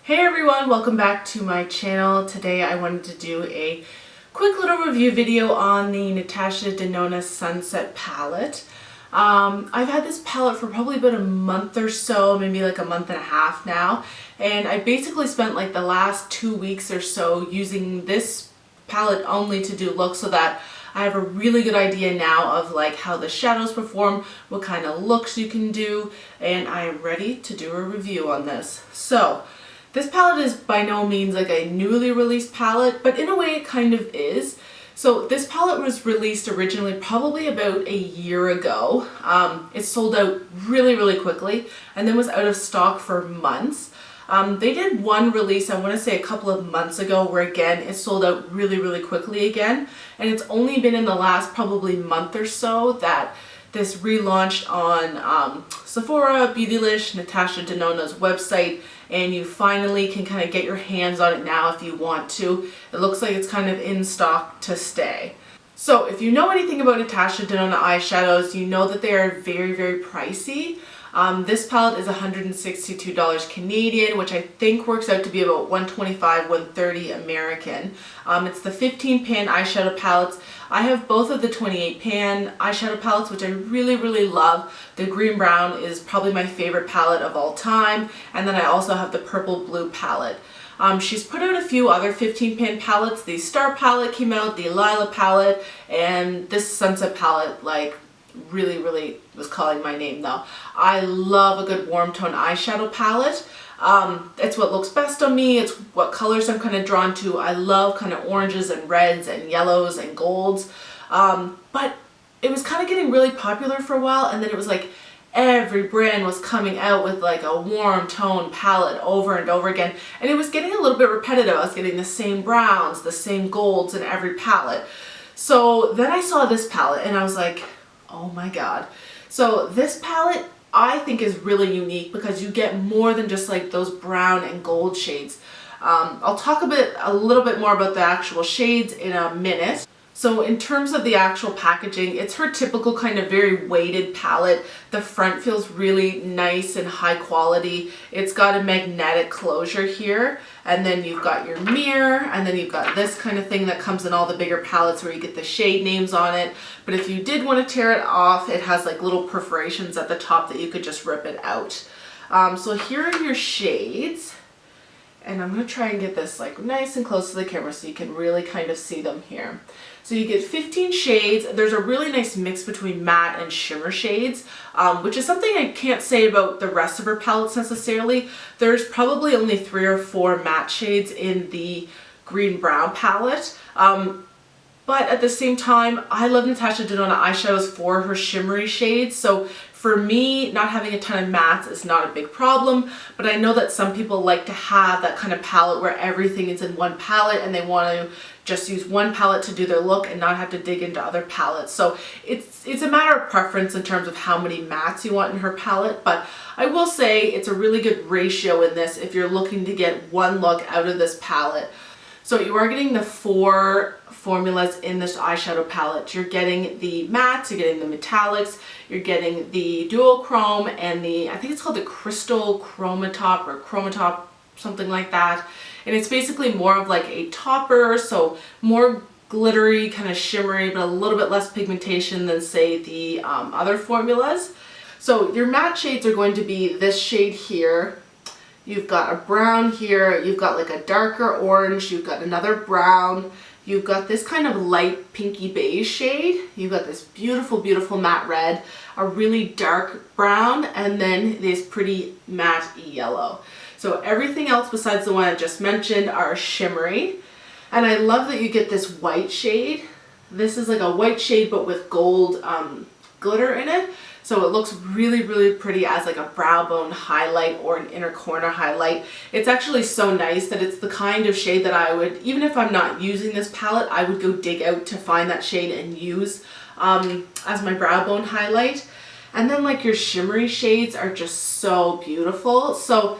Hey everyone, welcome back to my channel. Today I wanted to do a quick little review video on the Natasha Denona Sunset palette. I've had this palette for probably about a month or so, maybe like a month and a half now, and I basically spent like the last 2 weeks or so using this palette only to do looks so that I have a really good idea now of like how the shadows perform, what kind of looks you can do, and I am ready to do a review on this. So this palette is by no means like a newly released palette, but in a way it kind of is. So this palette was released originally probably about a year ago. It sold out really quickly and then was out of stock for months. They did one release, I want to say a couple of months ago, where again it sold out really quickly again, and it's only been in the last probably month or so that this relaunched on Sephora, Beautylish, Natasha Denona's website, and you finally can kind of get your hands on it now if you want to. It looks like it's kind of in stock to stay. So if you know anything about Natasha Denona eyeshadows, you know that they are very pricey. This palette is $162 Canadian, which I think works out to be about $125, $130 American. It's the 15 pan eyeshadow palettes. I have both of the 28 pan eyeshadow palettes, which I really love. The green brown is probably my favorite palette of all time, and then I also have the purple blue palette. She's put out a few other 15 pan palettes. The Star palette came out, the Lila palette, and this Sunset palette like really was calling my name though. I love a good warm tone eyeshadow palette. It's what looks best on me. It's what colors I'm kind of drawn to. I love kind of oranges and reds and yellows and golds. But it was kind of getting really popular for a while, and then it was like every brand was coming out with like a warm tone palette over and over again, and it was getting a little bit repetitive. I was getting the same browns, the same golds in every palette. So then I saw this palette and I was like, oh my god. So this palette I think is really unique because you get more than just like those brown and gold shades. I'll talk a little bit more about the actual shades in a minute. So in terms of the actual packaging, it's her typical kind of very weighted palette. The front feels really nice and high quality. It's got a magnetic closure here, and then you've got your mirror, and then you've got this kind of thing that comes in all the bigger palettes where you get the shade names on it. But if you did want to tear it off, it has like little perforations at the top that you could just rip it out. So here are your shades. And I'm going to try and get this like nice and close to the camera so you can really kind of see them here. So you get 15 shades. There's a really nice mix between matte and shimmer shades, which is something I can't say about the rest of her palettes necessarily. There's probably only 3 or 4 matte shades in the green brown palette. But at the same time, I love Natasha Denona eyeshadows for her shimmery shades. So for me, not having a ton of mattes is not a big problem, but I know that some people like to have that kind of palette where everything is in one palette and they want to just use one palette to do their look and not have to dig into other palettes. So it's a matter of preference in terms of how many mattes you want in her palette, but I will say it's a really good ratio in this if you're looking to get one look out of this palette. So you are getting the 4 formulas in this eyeshadow palette. You're getting the mattes, you're getting the metallics, you're getting the dual chrome, and the, I think it's called the crystal chromatop or chromatop, something like that. And it's basically more of like a topper, so more glittery, kind of shimmery, but a little bit less pigmentation than say the other formulas. So your matte shades are going to be this shade here. You've got a brown here, you've got like a darker orange, you've got another brown, you've got this kind of light pinky beige shade, you've got this beautiful matte red, a really dark brown, and then this pretty matte yellow. So everything else besides the one I just mentioned are shimmery. And I love that you get this white shade. This is like a white shade but with gold glitter in it. So it looks really pretty as like a brow bone highlight or an inner corner highlight. It's actually so nice that it's the kind of shade that I would, even if I'm not using this palette, I would go dig out to find that shade and use as my brow bone highlight. And then like your shimmery shades are just so beautiful. So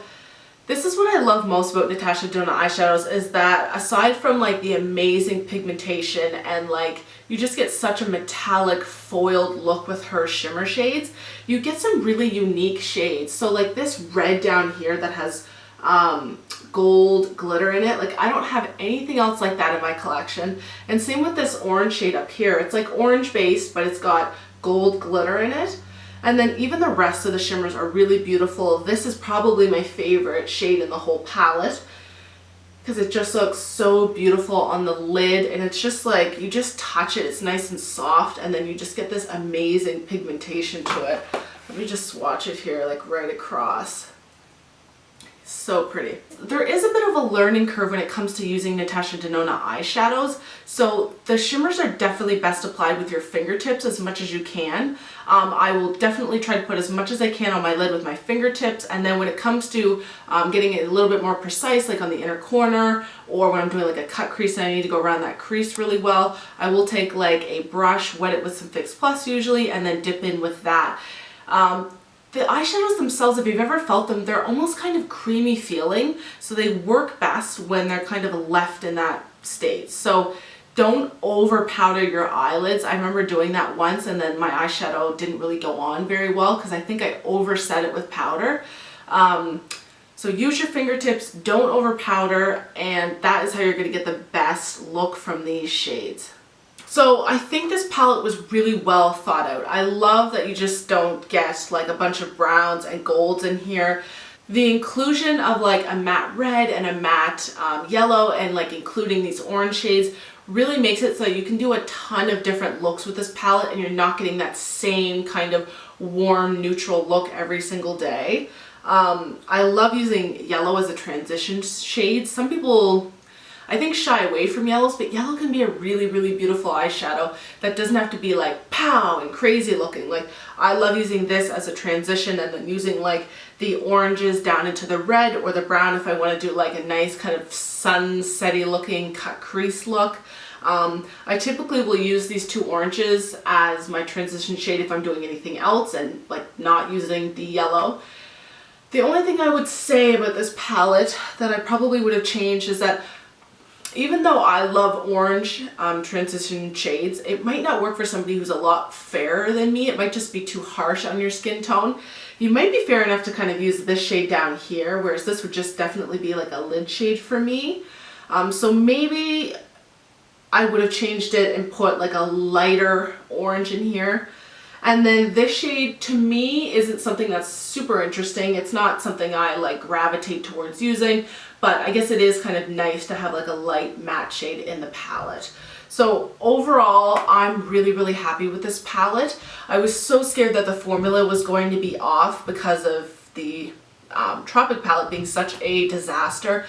this is what I love most about Natasha Denona eyeshadows, is that aside from like the amazing pigmentation and like you just get such a metallic foiled look with her shimmer shades, you get some really unique shades. So like this red down here that has gold glitter in it. Like I don't have anything else like that in my collection. And same with this orange shade up here. It's like orange base, but it's got gold glitter in it. And then even the rest of the shimmers are really beautiful. This is probably my favorite shade in the whole palette because it just looks so beautiful on the lid, and it's just like, you just touch it, it's nice and soft, and then you just get this amazing pigmentation to it. Let me just swatch it here, like right across. So pretty. There is a bit of a learning curve when it comes to using Natasha Denona eyeshadows. So the shimmers are definitely best applied with your fingertips as much as you can. I will definitely try to put as much as I can on my lid with my fingertips, and then when it comes to getting it a little bit more precise, like on the inner corner, or when I'm doing like a cut crease and I need to go around that crease really well, I will take like a brush, wet it with some Fix Plus usually, and then dip in with that. The eyeshadows themselves, if you've ever felt them, they're almost kind of creamy feeling, so they work best when they're kind of left in that state. So don't over powder your eyelids. I remember doing that once and then my eyeshadow didn't really go on very well because I think I overset it with powder. So use your fingertips, don't over powder, and that is how you're going to get the best look from these shades. So I think this palette was really well thought out. I love that you just don't get like a bunch of browns and golds in here. The inclusion of like a matte red and a matte yellow and like including these orange shades really makes it so you can do a ton of different looks with this palette and you're not getting that same kind of warm neutral look every single day. I love using yellow as a transition shade. Some people, I think, shy away from yellows, but yellow can be a really, really beautiful eyeshadow that doesn't have to be like pow and crazy looking. Like I love using this as a transition and then using like the oranges down into the red or the brown if I want to do like a nice kind of sunsetty looking cut crease look. I typically will use these two oranges as my transition shade if I'm doing anything else and like not using the yellow. The only thing I would say about this palette that I probably would have changed is that even though I love orange transition shades, it might not work for somebody who's a lot fairer than me. It might just be too harsh on your skin tone. You might be fair enough to kind of use this shade down here, whereas this would just definitely be like a lid shade for me. So maybe I would have changed it and put like a lighter orange in here. And then this shade to me isn't something that's super interesting. It's not something I like gravitate towards using, but I guess it is kind of nice to have like a light matte shade in the palette. So overall, I'm really, really happy with this palette. I was so scared that the formula was going to be off because of the Tropic palette being such a disaster.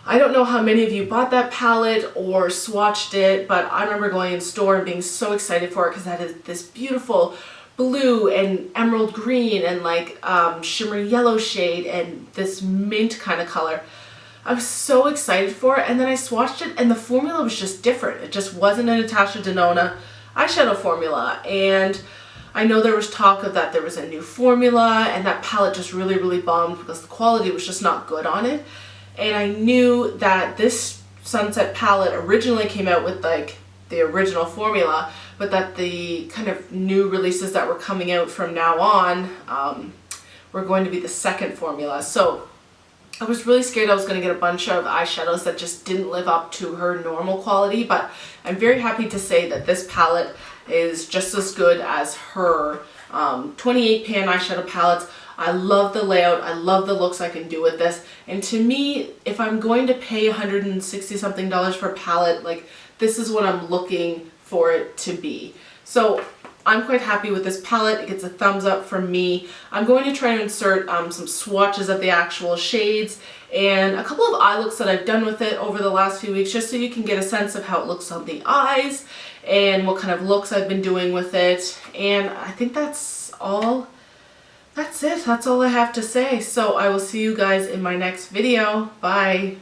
I don't know how many of you bought that palette or swatched it, but I remember going in store and being so excited for it because that is this beautiful blue and emerald green and like shimmery yellow shade and this mint kind of color. I was so excited for it, and then I swatched it and the formula was just different. It just wasn't a Natasha Denona eyeshadow formula, and I know there was talk of that there was a new formula and that palette just really, really bombed because the quality was just not good on it. And I knew that this Sunset palette originally came out with like the original formula, but that the kind of new releases that were coming out from now on were going to be the second formula. So I was really scared I was going to get a bunch of eyeshadows that just didn't live up to her normal quality, but I'm very happy to say that this palette is just as good as her 28 pan eyeshadow palettes. I love the layout, I love the looks I can do with this, and to me, if I'm going to pay $160 something for a palette, like this is what I'm looking for it to be. So I'm quite happy with this palette. It gets a thumbs up from me. I'm going to try to insert some swatches of the actual shades and a couple of eye looks that I've done with it over the last few weeks, just so you can get a sense of how it looks on the eyes and what kind of looks I've been doing with it. And I think that's all. That's it. That's all I have to say. So I will see you guys in my next video. Bye.